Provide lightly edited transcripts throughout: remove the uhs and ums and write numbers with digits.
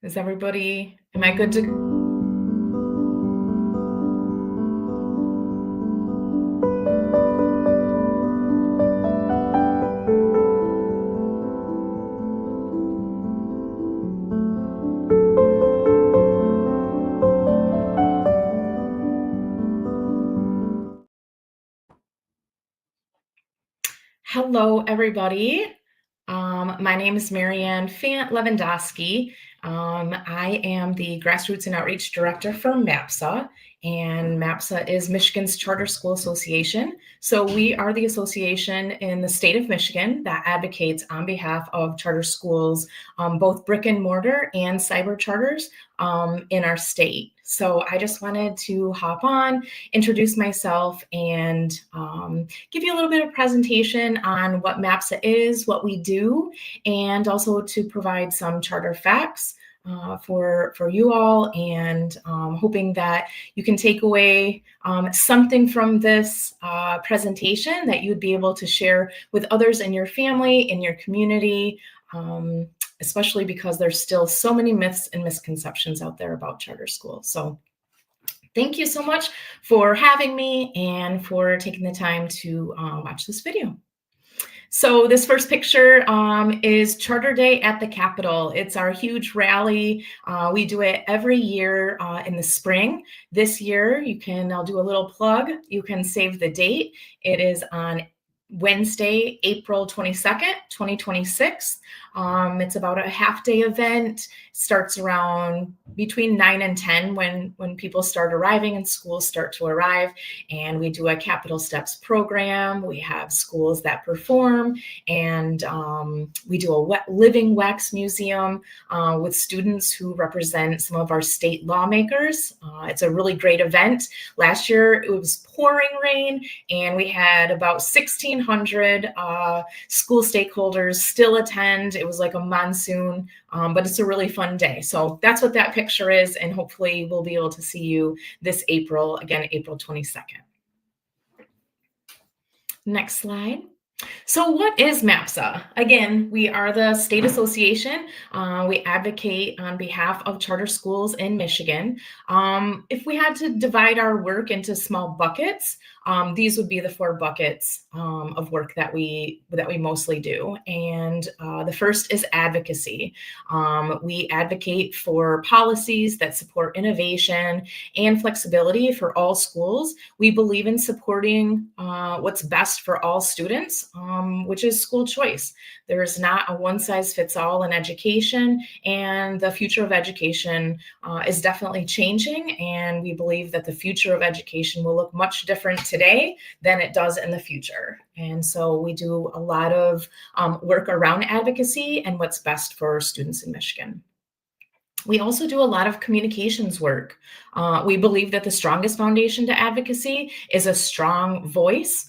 Is everybody, am I good to? Hello, everybody. My name is Marianne Fant Levandoski. I am the Grassroots and Outreach Director for MAPSA, and MAPSA is Michigan's Charter School Association. So we are the association in the state of Michigan that advocates on behalf of charter schools, both brick and mortar and cyber charters in our state. So I just wanted to hop on, introduce myself, and give you a little bit of presentation on what MAPSA is, what we do, and also to provide some charter facts for you all, and hoping that you can take away something from this presentation that you'd be able to share with others in your family, in your community, especially because there's still so many myths and misconceptions out there about charter schools. So thank you so much for having me and for taking the time to watch this video. So this first picture is Charter Day at the Capitol. It's our huge rally. We do it every year in the spring. This year, I'll do a little plug. You can save the date. It is on Wednesday, April 22nd, 2026. It's about a half-day event. Starts around between 9 and 10 when people start arriving and schools start to arrive. And we do a Capital Steps program. We have schools that perform, and we do a living wax museum with students who represent some of our state lawmakers. It's a really great event. Last year, it was pouring rain, and we had about 1,600 school stakeholders still attend. It was like a monsoon, but it's a really fun day. So that's what that picture is, and hopefully we'll be able to see you this April, again, April 22nd. Next slide. So what is MAPSA? Again, we are the state association. We advocate on behalf of charter schools in Michigan. If we had to divide our work into small buckets, these would be the 4 buckets of work that we mostly do. And the first is advocacy. We advocate for policies that support innovation and flexibility for all schools. We believe in supporting what's best for all students, which is school choice. There is not a one-size-fits-all in education, and the future of education is definitely changing, and we believe that the future of education will look much different today than it does in the future. And so we do a lot of work around advocacy and what's best for students in Michigan. We also do a lot of communications work. We believe that the strongest foundation to advocacy is a strong voice,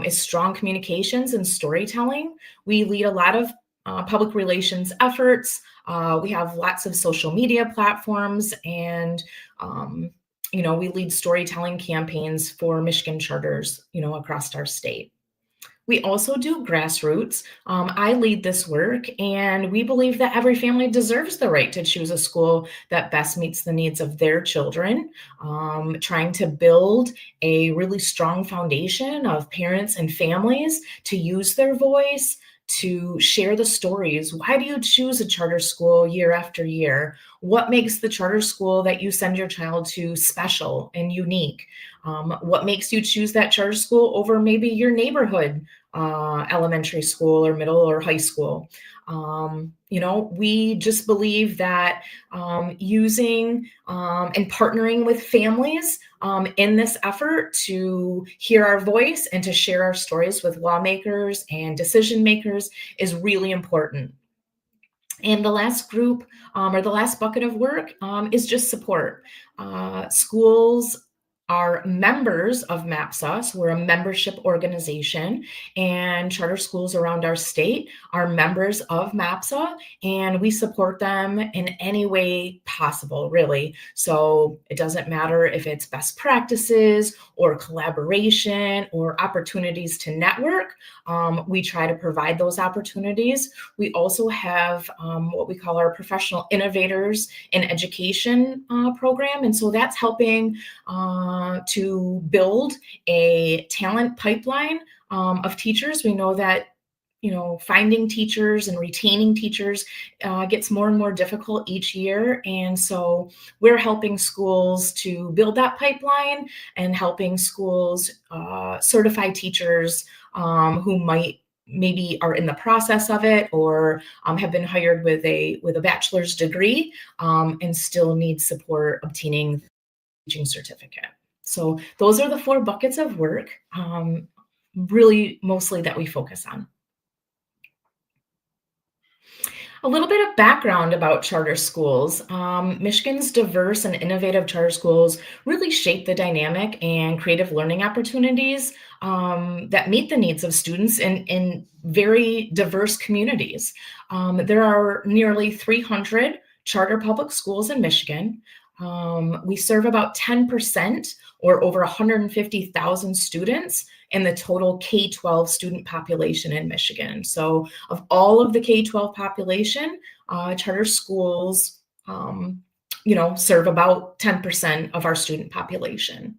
is strong communications and storytelling. We lead a lot of public relations efforts. We have lots of social media platforms, and we lead storytelling campaigns for Michigan charters, across our state. We also do Grassroots. I lead this work, and we believe that every family deserves the right to choose a school that best meets the needs of their children, trying to build a really strong foundation of parents and families to use their voice, to share the stories. Why do you choose a charter school year after year? What makes the charter school that you send your child to special and unique? What makes you choose that charter school over maybe your neighborhood elementary school or middle or high school? We just believe that using and partnering with families in this effort to hear our voice and to share our stories with lawmakers and decision makers is really important. And the last group or the last bucket of work is just support. Schools are members of MAPSA, so we're a membership organization, and charter schools around our state are members of MAPSA, and we support them in any way possible, really. So it doesn't matter if it's best practices or collaboration or opportunities to network. We try to provide those opportunities. We also have what we call our professional innovators in education program, and so that's helping to build a talent pipeline of teachers. We know that finding teachers and retaining teachers gets more and more difficult each year. And so we're helping schools to build that pipeline and helping schools certify teachers who might maybe are in the process of it or have been hired with a bachelor's degree and still need support obtaining the teaching certificate. So those are the 4 buckets of work, really mostly that we focus on. A little bit of background about charter schools. Michigan's diverse and innovative charter schools really shape the dynamic and creative learning opportunities that meet the needs of students in very diverse communities. There are nearly 300 charter public schools in Michigan. We serve about 10% or over 150,000 students in the total K-12 student population in Michigan. So of all of the K-12 population, charter schools, serve about 10% of our student population.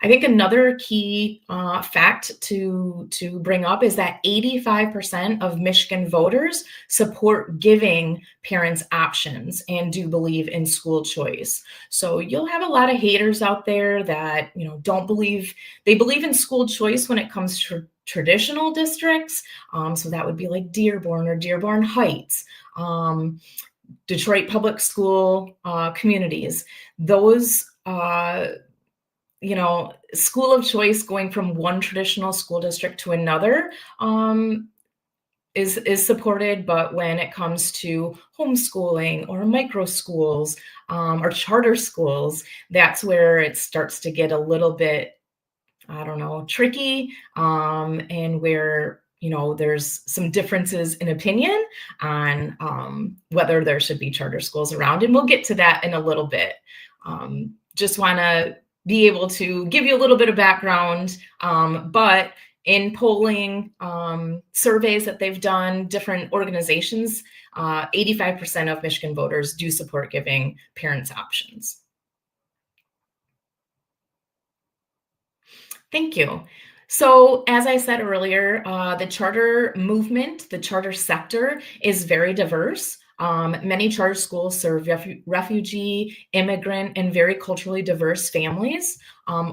I think another key fact to bring up is that 85% of Michigan voters support giving parents options and do believe in school choice. So you'll have a lot of haters out there that don't believe in school choice when it comes to traditional districts. So that would be like Dearborn or Dearborn Heights. Detroit public school communities. Those school of choice going from one traditional school district to another is supported, but when it comes to homeschooling or micro schools or charter schools, that's where it starts to get a little bit, tricky, and where there's some differences in opinion on whether there should be charter schools around, and we'll get to that in a little bit. Just want to be able to give you a little bit of background, but in polling surveys that they've done, different organizations, 85% of Michigan voters do support giving parents options. Thank you. So as I said earlier, the charter movement, the charter sector is very diverse. Many charter schools serve refugee, immigrant, and very culturally diverse families.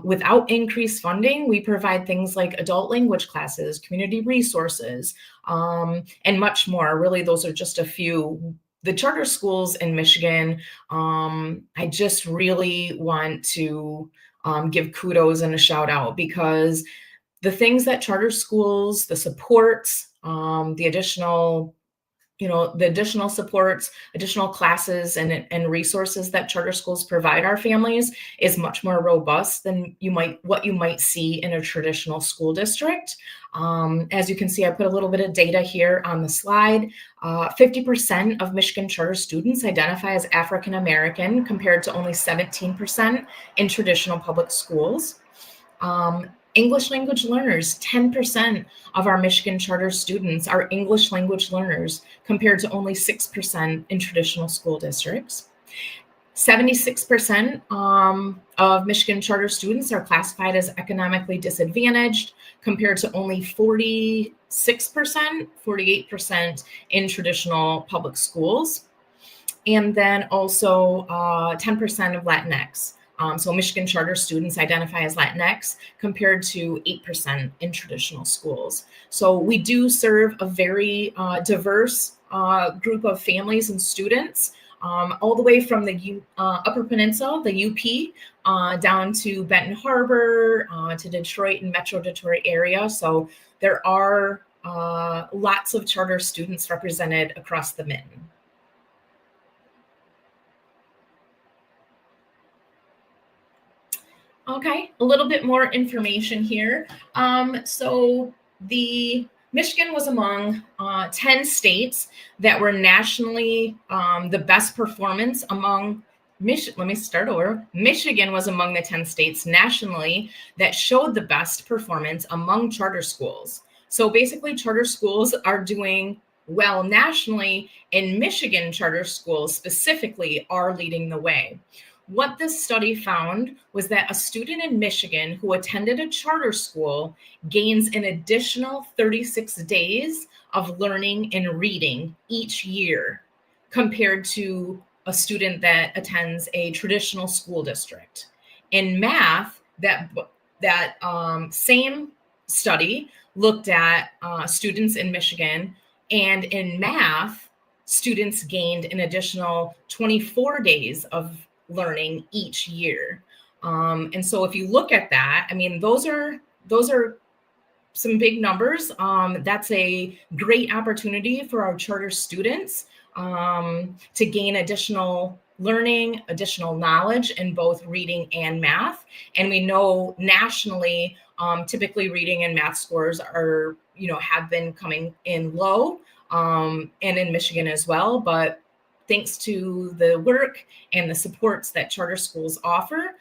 Without increased funding, we provide things like adult language classes, community resources, and much more. Really, those are just a few. The charter schools in Michigan, I just really want to give kudos and a shout out, because the things that charter schools, the supports, the additional supports, additional classes and resources that charter schools provide our families is much more robust than what you might see in a traditional school district. As you can see, I put a little bit of data here on the slide. 50% of Michigan charter students identify as African American, compared to only 17% in traditional public schools. English language learners, 10% of our Michigan charter students are English language learners, compared to only 6% in traditional school districts. 76% of Michigan charter students are classified as economically disadvantaged, compared to only 48% in traditional public schools. And then also 10% of Latinx. So Michigan charter students identify as Latinx, compared to 8% in traditional schools. So we do serve a very diverse group of families and students, all the way from the Upper Peninsula, the UP, down to Benton Harbor, to Detroit and Metro Detroit area. So there are lots of charter students represented across the mitten. Okay, a little bit more information here. So the Michigan was among 10 states that were nationally the best performance among let me start over. Michigan was among the 10 states nationally that showed the best performance among charter schools. So basically, charter schools are doing well nationally, and Michigan charter schools specifically are leading the way. What this study found was that a student in Michigan who attended a charter school gains an additional 36 days of learning and reading each year compared to a student that attends a traditional school district. In math, that same study looked at students in Michigan, and in math, students gained an additional 24 days of learning each year. And so if you look at that, I mean, those are some big numbers. That's a great opportunity for our charter students to gain additional learning, additional knowledge in both reading and math. And we know nationally, typically reading and math scores are, have been coming in low, and in Michigan as well. But thanks to the work and the supports that charter schools offer,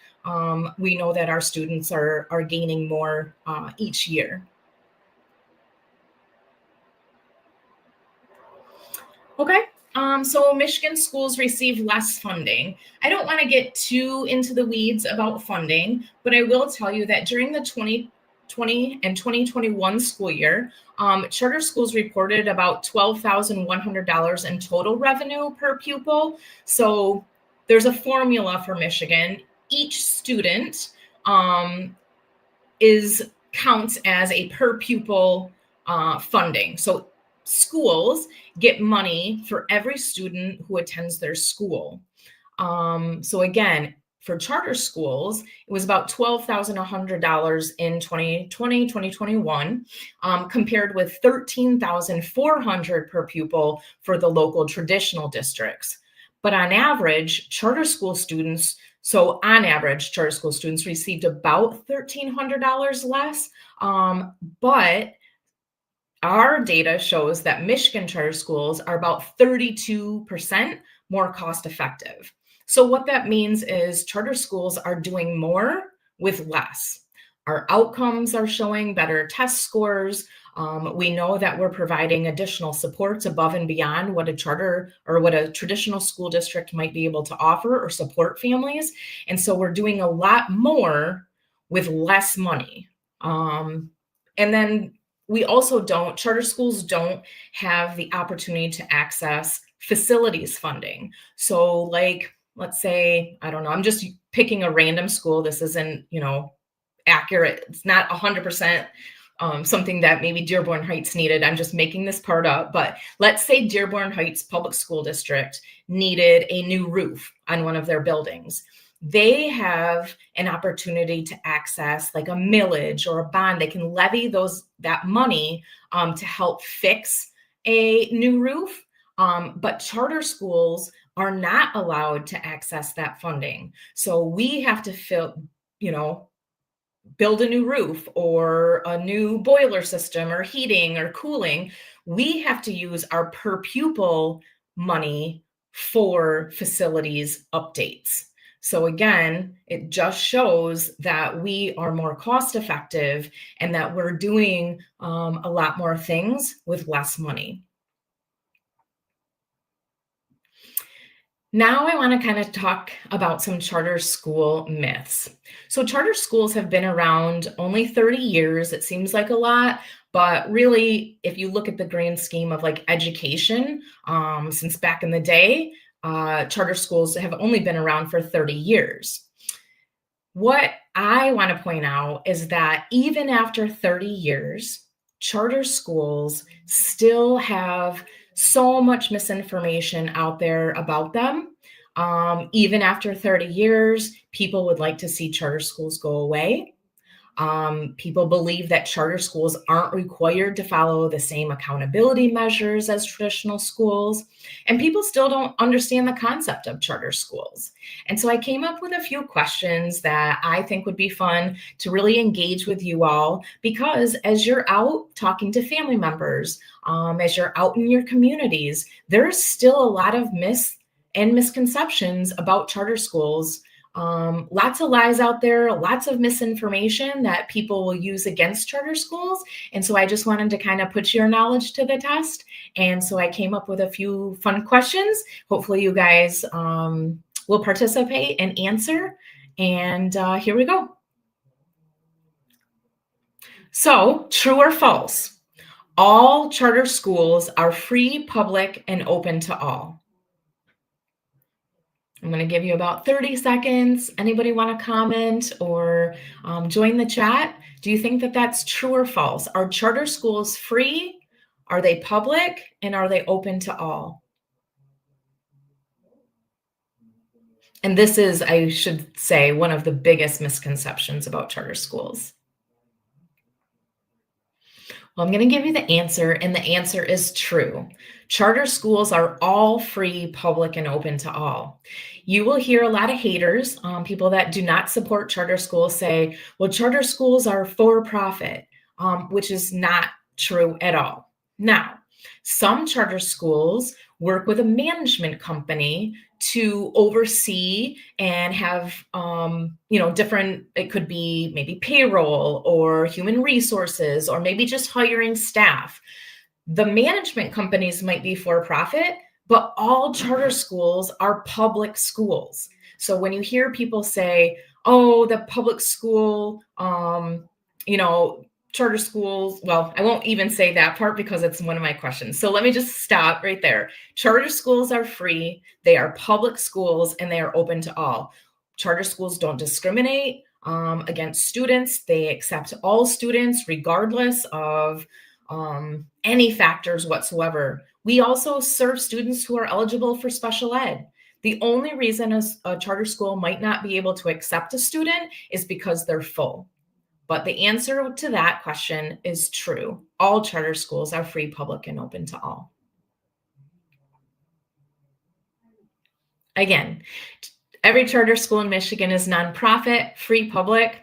we know that our students are gaining more each year. Okay. So Michigan schools receive less funding. I don't want to get too into the weeds about funding, but I will tell you that during the 2020 and 2021 school year, charter schools reported about $12,100 in total revenue per pupil. So there's a formula for Michigan. Each student counts as a per pupil funding. So schools get money for every student who attends their school. So again, for charter schools, it was about $12,100 in 2020, 2021, compared with $13,400 per pupil for the local traditional districts. But on average, charter school students received about $1,300 less. But our data shows that Michigan charter schools are about 32% more cost effective. So what that means is charter schools are doing more with less. Our outcomes are showing better test scores. We know that we're providing additional supports above and beyond what a charter or what a traditional school district might be able to offer or support families. And so we're doing a lot more with less money. And then charter schools don't have the opportunity to access facilities funding. So like, let's say, I don't know, I'm just picking a random school. This isn't, accurate. It's not 100% something that maybe Dearborn Heights needed. I'm just making this part up. But let's say Dearborn Heights Public School District needed a new roof on one of their buildings. They have an opportunity to access like a millage or a bond. They can levy that money to help fix a new roof. But charter schools are not allowed to access that funding. So we have to build a new roof or a new boiler system or heating or cooling. We have to use our per pupil money for facilities updates. So again, it just shows that we are more cost effective and that we're doing a lot more things with less money. Now I want to kind of talk about some charter school myths. So charter schools have been around only 30 years. It seems like a lot, but really, if you look at the grand scheme of like education, since back in the day, charter schools have only been around for 30 years. What I want to point out is that even after 30 years, charter schools still have so much misinformation out there about them. Even after 30 years, people would like to see charter schools go away. People believe that charter schools aren't required to follow the same accountability measures as traditional schools. And people still don't understand the concept of charter schools. And so I came up with a few questions that I think would be fun to really engage with you all, because as you're out talking to family members, as you're out in your communities, there's still a lot of myths and misconceptions about charter schools. Lots of lies out there, lots of misinformation that people will use against charter schools. And so I just wanted to kind of put your knowledge to the test. And so I came up with a few fun questions. Hopefully you guys will participate and answer. And here we go. So, true or false? All charter schools are free, public, and open to all. I'm going to give you about 30 seconds. Anybody want to comment or join the chat? Do you think that that's true or false? Are charter schools free? Are they public? And are they open to all? And this is, I should say, one of the biggest misconceptions about charter schools. Well, I'm going to give you the answer, and the answer is true. Charter schools are all free, public, and open to all. You will hear a lot of haters, people that do not support charter schools say, well, charter schools are for profit, which is not true at all. Now, some charter schools work with a management company to oversee and have, different, it could be maybe payroll or human resources, or maybe just hiring staff. The management companies might be for profit, but all charter schools are public schools. So when you hear people say, oh, the public school, charter schools, well, I won't even say that part because it's one of my questions. So let me just stop right there. Charter schools are free, they are public schools, and they are open to all. Charter schools don't discriminate against students. They accept all students regardless of any factors whatsoever. We also serve students who are eligible for special ed. The only reason a charter school might not be able to accept a student is because they're full. But the answer to that question is true. All charter schools are free, public, and open to all. Again, every charter school in Michigan is nonprofit, free, public.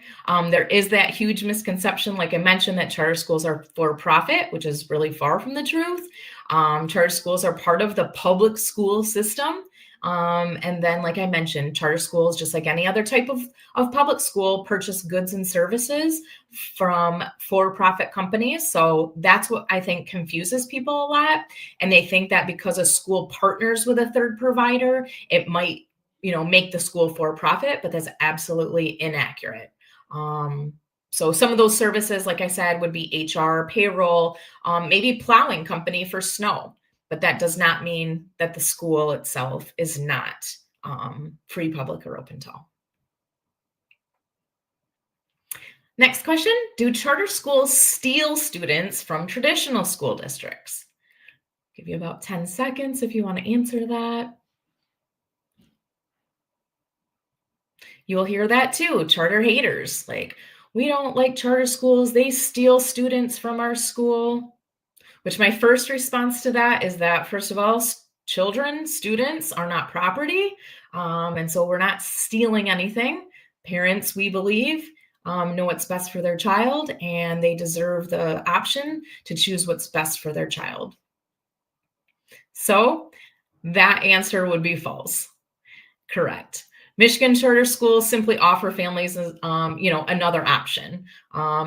There is that huge misconception, like I mentioned, that charter schools are for profit, which is really far from the truth. Charter schools are part of the public school system. And then, like I mentioned, charter schools, just like any other type of public school, purchase goods and services from for-profit companies. So that's what I think confuses people a lot. And they think that because a school partners with a third provider, it might, make the school for profit, but that's absolutely inaccurate. So some of those services, like I said, would be HR, payroll, maybe plowing company for snow. But that does not mean that the school itself is not free, public, or open to all. Next question, do charter schools steal students from traditional school districts? Give you about 10 seconds if you want to answer that. You'll hear that too, charter haters, like, we don't like charter schools, they steal students from our school. Which my first response to that is that, first of all, students are not property. And so we're not stealing anything. Parents, we believe, know what's best for their child, and they deserve the option to choose what's best for their child. So that answer would be false. Correct. Michigan charter schools simply offer families, another option.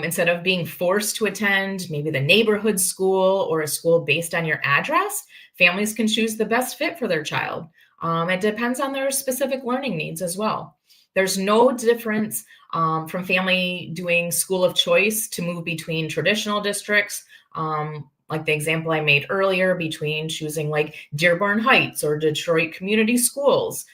Instead of being forced to attend maybe the neighborhood school or a school based on your address, families can choose the best fit for their child. It depends on their specific learning needs as well. There's no difference from family doing school of choice to move between traditional districts, like the example I made earlier, between choosing like Dearborn Heights or Detroit Community Schools.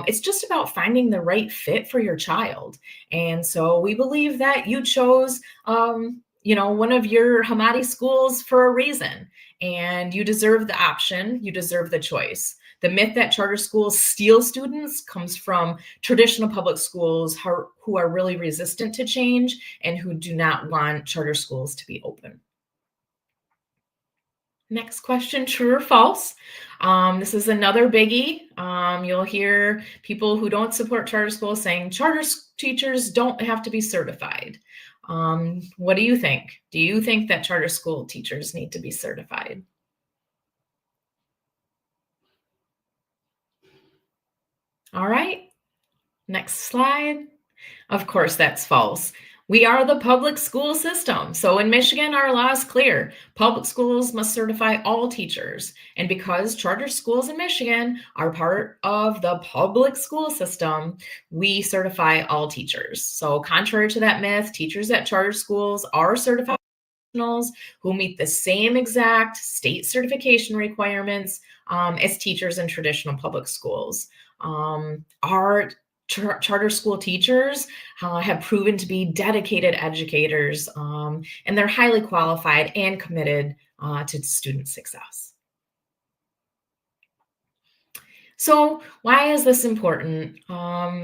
It's just about finding the right fit for your child. And so we believe that you chose, one of your Hamadi schools for a reason, and you deserve the option, you deserve the choice. The myth that charter schools steal students comes from traditional public schools who are really resistant to change and who do not want charter schools to be open. Next question, true or false? This is another biggie. You'll hear people who don't support charter schools saying charter teachers don't have to be certified. What do you think? Do you think that charter school teachers need to be certified? All right, next slide. Of course, that's false. We are the public school system. So in Michigan, our law is clear. Public schools must certify all teachers. And because charter schools in Michigan are part of the public school system, we certify all teachers. So contrary to that myth, teachers at charter schools are certified professionals who meet the same exact state certification requirements as teachers in traditional public schools. Our charter school teachers have proven to be dedicated educators, and they're highly qualified and committed to student success. So why is this important?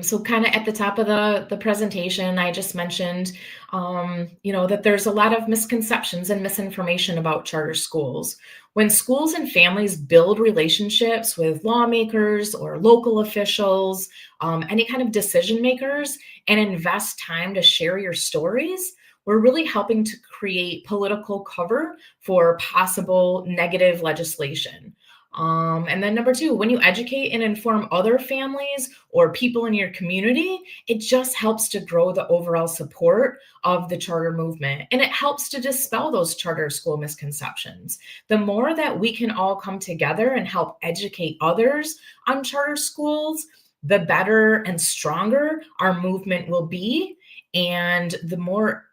So kind of at the top of the presentation, I just mentioned, that there's a lot of misconceptions and misinformation about charter schools. When schools and families build relationships with lawmakers or local officials, any kind of decision makers, and invest time to share your stories, we're really helping to create political cover for possible negative legislation. And then number two, when you educate and inform other families or people in your community, it just helps to grow the overall support of the charter movement. And it helps to dispel those charter school misconceptions. The more that we can all come together and help educate others on charter schools, the better and stronger our movement will be. And the more,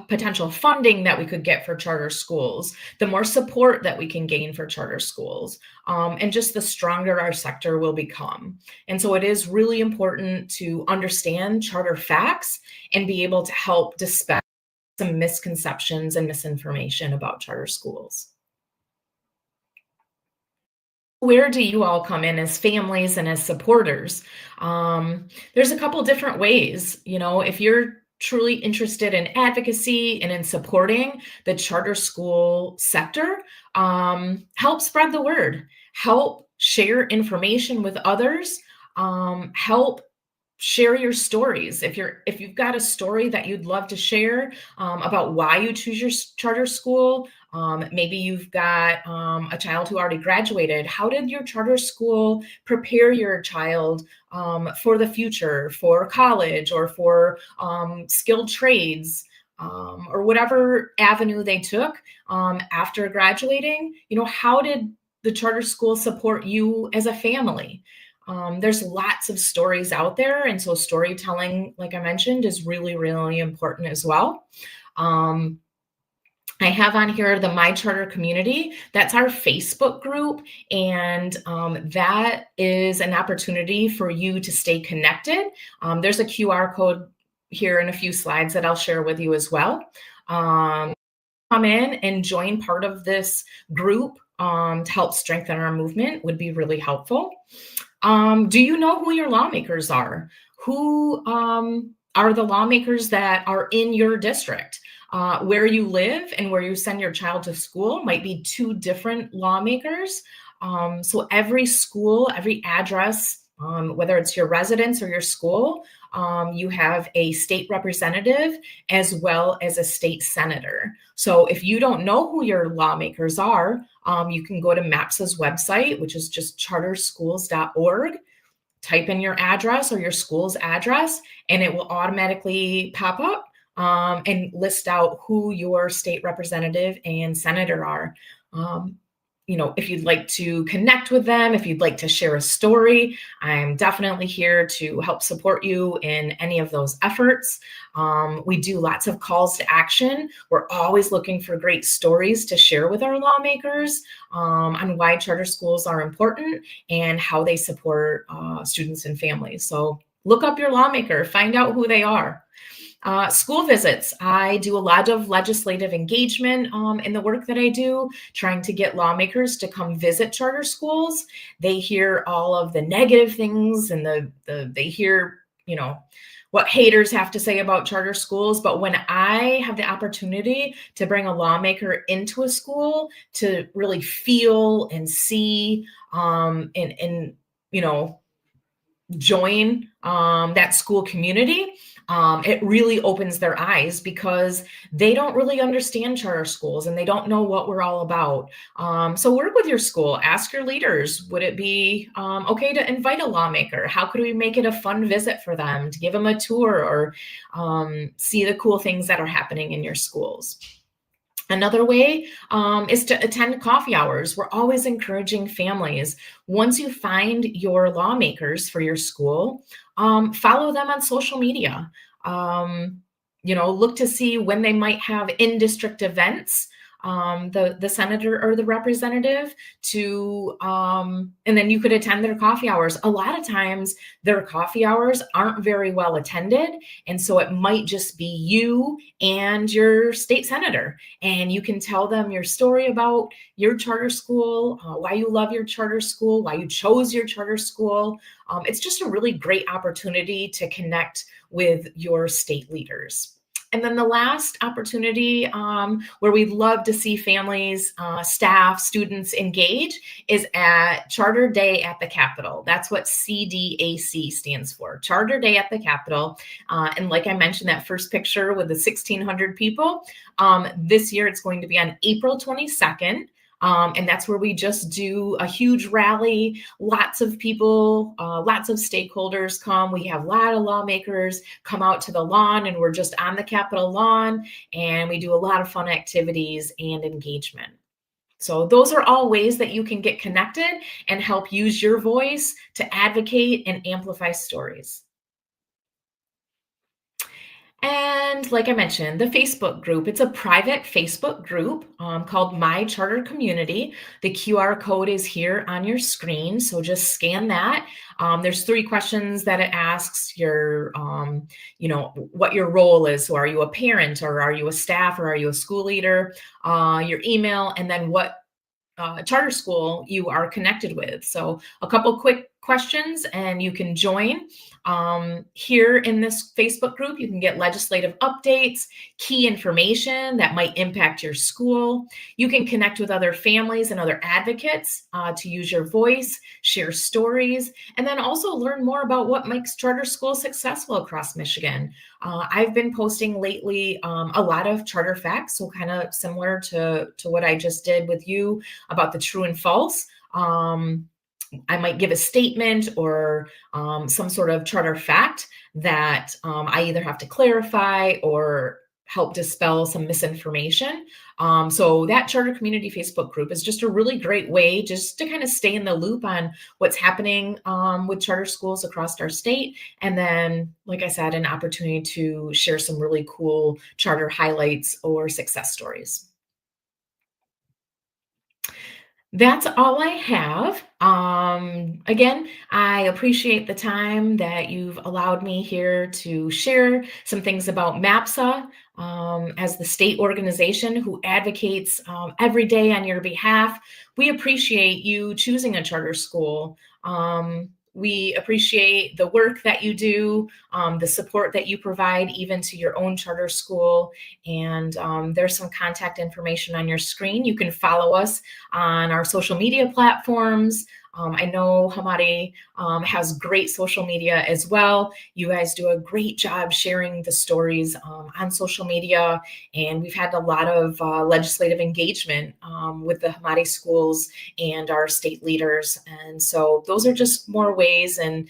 potential funding that we could get for charter schools, the more support that we can gain for charter schools, and just the stronger our sector will become. And so it is really important to understand charter facts and be able to help dispel some misconceptions and misinformation about charter schools. Where do you all come in as families and as supporters? There's a couple different ways. If you're truly interested in advocacy and in supporting the charter school sector, help spread the word, help share information with others, help share your stories. If you've got a story that you'd love to share about why you choose your charter school, maybe you've got a child who already graduated. How did your charter school prepare your child for the future, for college, or for skilled trades, or whatever avenue they took after graduating? How did the charter school support you as a family? There's lots of stories out there. And so storytelling, like I mentioned, is really, really important as well. I have on here the My Charter Community. That's our Facebook group. And that is an opportunity for you to stay connected. There's a QR code here in a few slides that I'll share with you as well. Come in and join part of this group to help strengthen our movement would be really helpful. Do you know who your lawmakers are? Who are the lawmakers that are in your district? Where you live and where you send your child to school might be two different lawmakers. So every school, every address, whether it's your residence or your school, you have a state representative as well as a state senator. So if you don't know who your lawmakers are, you can go to MAPSA's website, which is just charterschools.org, type in your address or your school's address, and it will automatically pop up and list out who your state representative and senator are. If you'd like to connect with them, if you'd like to share a story, I'm definitely here to help support you in any of those efforts. We do lots of calls to action. We're always looking for great stories to share with our lawmakers on why charter schools are important and how they support students and families. So look up your lawmaker, find out who they are. School visits. I do a lot of legislative engagement in the work that I do, trying to get lawmakers to come visit charter schools. They hear all of the negative things and they hear, you know, what haters have to say about charter schools. But when I have the opportunity to bring a lawmaker into a school to really feel and see and you know, join that school community, it really opens their eyes because they don't really understand charter schools and they don't know what we're all about. So work with your school, ask your leaders, would it be okay to invite a lawmaker? How could we make it a fun visit for them, to give them a tour or see the cool things that are happening in your schools? Another way is to attend coffee hours. We're always encouraging families. Once you find your lawmakers for your school, follow them on social media. Look to see when they might have in-district events, the senator or the representative and then you could attend their coffee hours. A lot of times their coffee hours aren't very well attended. And so it might just be you and your state senator. And you can tell them your story about your charter school, why you love your charter school, why you chose your charter school. It's just a really great opportunity to connect with your state leaders. And then the last opportunity where we'd love to see families, staff, students engage is at Charter Day at the Capitol. That's what CDAC stands for, Charter Day at the Capitol. And like I mentioned, that first picture with the 1,600 people, this year it's going to be on April 22nd. And that's where we just do a huge rally. Lots of people, lots of stakeholders come. We have a lot of lawmakers come out to the lawn, and we're just on the Capitol lawn, and we do a lot of fun activities and engagement. So those are all ways that you can get connected and help use your voice to advocate and amplify stories. And like I mentioned, the Facebook group, it's a private Facebook group called My Charter Community. The QR code is here on your screen, so just scan that. There's 3 questions that it asks what your role is. So are you a parent, or are you a staff, or are you a school leader? Your email, and then what charter school you are connected with. So a couple quick questions and you can join. Here in this Facebook group, you can get legislative updates, key information that might impact your school. You can connect with other families and other advocates to use your voice, share stories, and then also learn more about what makes charter schools successful across Michigan. I've been posting lately a lot of charter facts, so kind of similar to what I just did with you about the true and false. I might give a statement or some sort of charter fact that I either have to clarify or help dispel some misinformation. So that Charter Community Facebook group is just a really great way just to kind of stay in the loop on what's happening with charter schools across our state. And then, like I said, an opportunity to share some really cool charter highlights or success stories. That's all I have. Again, I appreciate the time that you've allowed me here to share some things about MAPSA as the state organization who advocates every day on your behalf. We appreciate you choosing a charter school. We appreciate the work that you do, the support that you provide even to your own charter school. And there's some contact information on your screen. You can follow us on our social media platforms. I know Hamari has great social media as well. You guys do a great job sharing the stories on social media, and we've had a lot of legislative engagement with the Hamari schools and our state leaders. And so those are just more ways, and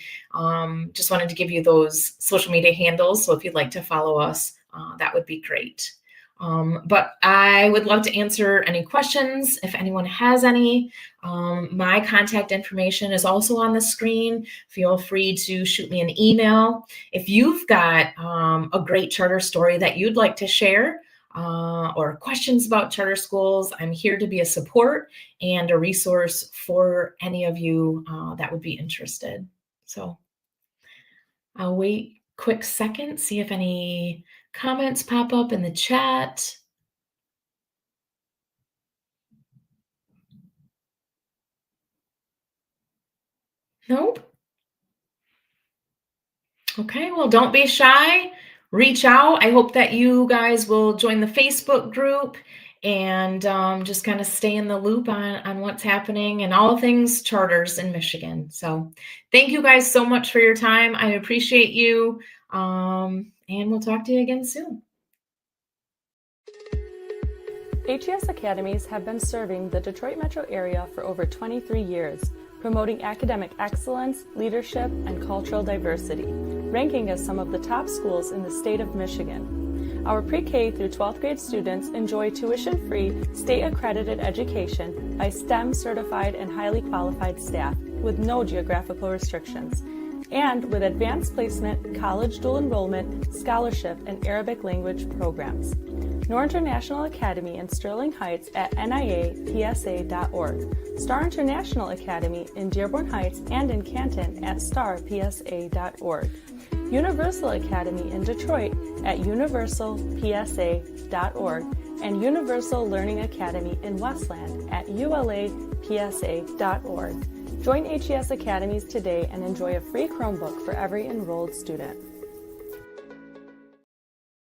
just wanted to give you those social media handles. So if you'd like to follow us, that would be great. But I would love to answer any questions if anyone has any. My contact information is also on the screen. Feel free to shoot me an email. If you've got a great charter story that you'd like to share or questions about charter schools, I'm here to be a support and a resource for any of you that would be interested. So I'll wait quick second, see if any comments pop up in the chat. Nope. Okay, well, don't be shy. Reach out. I hope that you guys will join the Facebook group and just kind of stay in the loop on what's happening and all things charters in Michigan. So thank you guys so much for your time. I appreciate you. And we'll talk to you again soon. HES Academies have been serving the Detroit metro area for over 23 years, promoting academic excellence, leadership, and cultural diversity, ranking as some of the top schools in the state of Michigan. Our pre-K through 12th grade students enjoy tuition-free, state-accredited education by STEM-certified and highly qualified staff with no geographical restrictions, and with advanced placement, college dual enrollment, scholarship, and Arabic language programs. Nor International Academy in Sterling Heights at niapsa.org, Star International Academy in Dearborn Heights and in Canton at starpsa.org, Universal Academy in Detroit at universalpsa.org, and Universal Learning Academy in Westland at ulapsa.org. Join HES Academies today and enjoy a free Chromebook for every enrolled student.